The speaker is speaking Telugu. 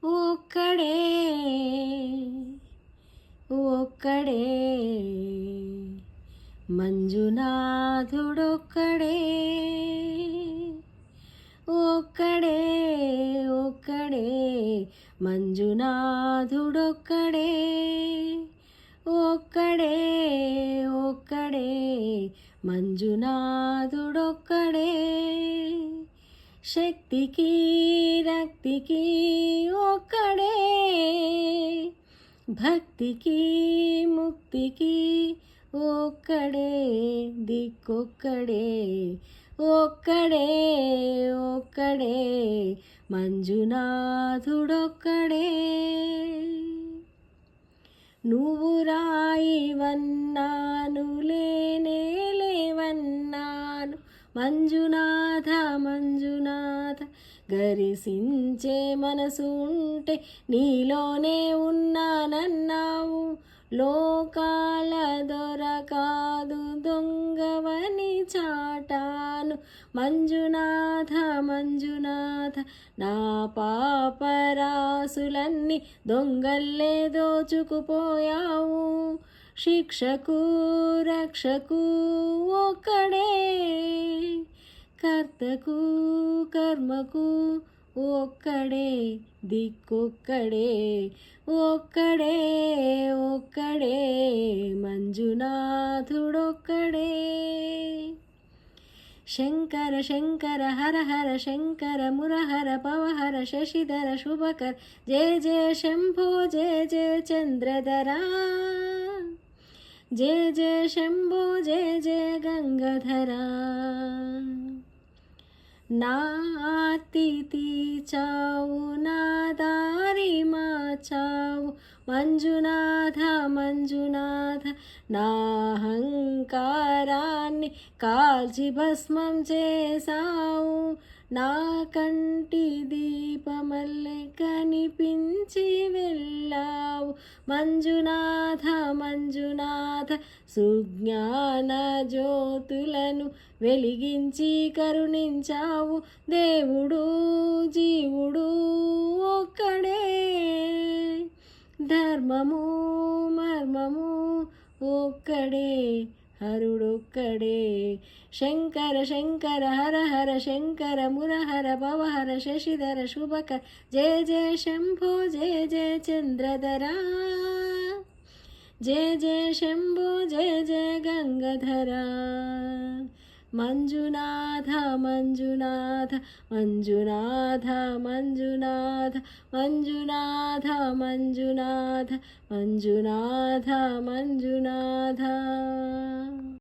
ఒక్కడే ఒక్కడే మంజునాథుడొక్కడే ఒక్కడే ఒక్కడే మంజునాథుడొక్కడే ఒక్కడే ఒక్కడే మంజునాథుడొక్కడే శక్తికి రక్తికి ఒక్కడే భక్తికి ముక్తికి ఒక్కడే దిక్కొక్కడే ఒక్కడే ఒక్కడే మంజునాథుడొక్కడే నువ్వు రాయివన్నాను లేనే లేవన్నాను మంజునాథ మంజునాథ గరిసించే మనసు ఉంటే నీలోనే ఉన్నానన్నావు లోకాల దొరకాదు దొంగవని చాటాను మంజునాథ మంజునాథ నా పాపరాసులన్నీ దొంగల్లే దోచుకుపోయావు శిక్షకు రక్షకు ఒక్కడే కర్తకు కర్మకు ఒక్కడే దిక్కొక్కడే ఒక్కడే ఒక్కడే మంజునాథుడొక్కడే శంకర శంకర హర హర శంకర మురహర పవహర శశిధర శుభకర జయ జయ శంభో జయ జయ చంద్రధరా జయ జయ శంభో జయ జయ గంగాధరా నా ఆర్తి తీర్చావు నా దారి మార్చావు మంజునాథ మంజునాథ నా అహంకారాన్ని కాల్చి భస్మం చేసావు నా కంటి దీపమల్లె కనిపించి వెళ్ళావు మంజునాథ మంజునాథ సుజ్ఞాన జ్యోతులను వెలిగించి కరుణించావు దేవుడు జీవుడు ఒక్కడే ధర్మము మర్మము ఒక్కడే హరుడొక్కడే శంకర శంకర హర హర శంకర మురహర భవహర శశిధర శుభకర జయ జయ శంభో జయ జయ చంద్రధరా జయ జయ శంభో జయ జయ గంగాధరా మంజునాథ మంజునాథ మంజునాథ మంజునాథ మంజునాథ మంజునాథ మంజునాథ మంజునాథ